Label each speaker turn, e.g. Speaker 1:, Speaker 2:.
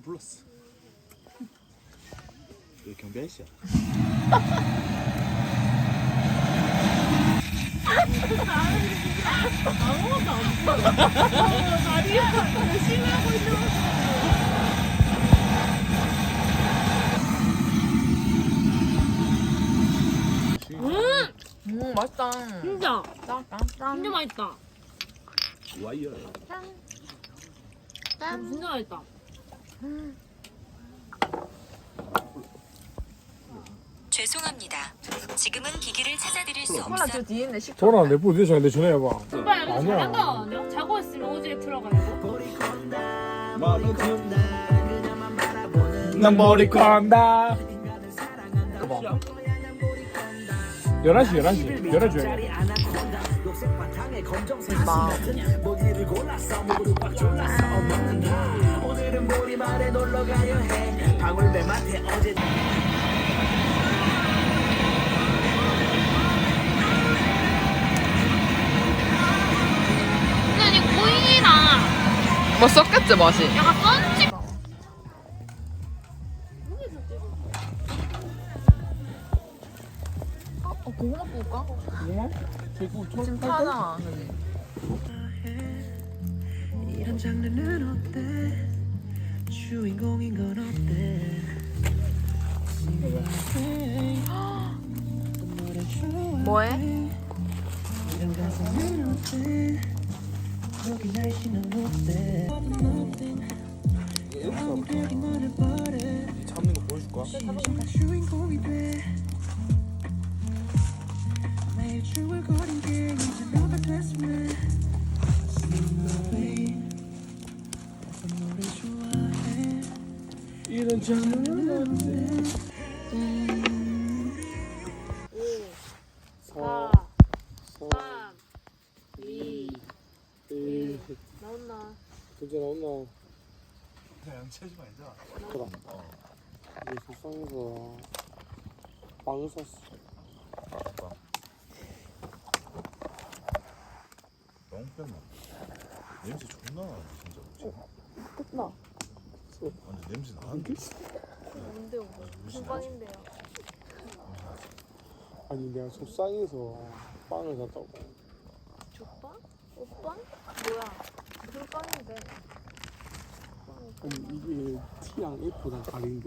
Speaker 1: 불렀어. 여기 경비 아저씨야.
Speaker 2: 아무것도 안 보여. 다리에 열심히 하고 있는
Speaker 3: 맛있다.
Speaker 2: 진짜
Speaker 3: 짠.
Speaker 2: 진짜 맛있다.
Speaker 1: 와이어.
Speaker 2: 진짜 맛있다.
Speaker 4: 죄송합니다. 지금은 기기를 찾아드릴 수
Speaker 3: 콜라
Speaker 4: 없어.
Speaker 3: 저 뒤에 있네. 식초.
Speaker 5: 전화 내 부대 전화인데 전화해봐.
Speaker 2: 오빠 약간
Speaker 5: 아니야.
Speaker 2: 잘한 거 아니야? 자고 있으면 오지게 틀어가지고.
Speaker 5: 난 머리 건다. 봐봐. 11시 11시에.
Speaker 2: 근데 이 고인이랑
Speaker 3: 뭐 섞였지 맛이?
Speaker 2: 약간 썬치.
Speaker 3: 고구마 구울까?
Speaker 5: 고구마? 저기
Speaker 3: 지금 타잖아. 저기.
Speaker 6: 이런 장르는 어때? 주인공인 건 어때?
Speaker 3: 뭐해?
Speaker 6: 이런 가사는 어때? 여기 날씨는 어때? 여기만을 바래
Speaker 5: 잡는 거 보여줄까?
Speaker 6: 주인공이 돼 매일 중얼거린 게 이제 너가 됐으면 노래 좋아해
Speaker 5: 이런 장르는 어때?
Speaker 2: 4, 3, 2, 1. 나온나?
Speaker 5: 진짜 나온나?
Speaker 1: 그냥 체지 말자.
Speaker 5: 그럼. 우리 속상해서 빵을 샀어.
Speaker 1: 너무 뺐나? 냄새 존나 나네 진짜.
Speaker 2: 끝나.
Speaker 1: 완전 냄새 나는데.
Speaker 2: 뭔데 오빠? 금방인데요.
Speaker 5: 아니 내가 속상해서 빵을 샀다고.
Speaker 2: 족빵? 오빵? 뭐야? 금방인데.
Speaker 5: 아니 이게 T랑 F랑 다른데.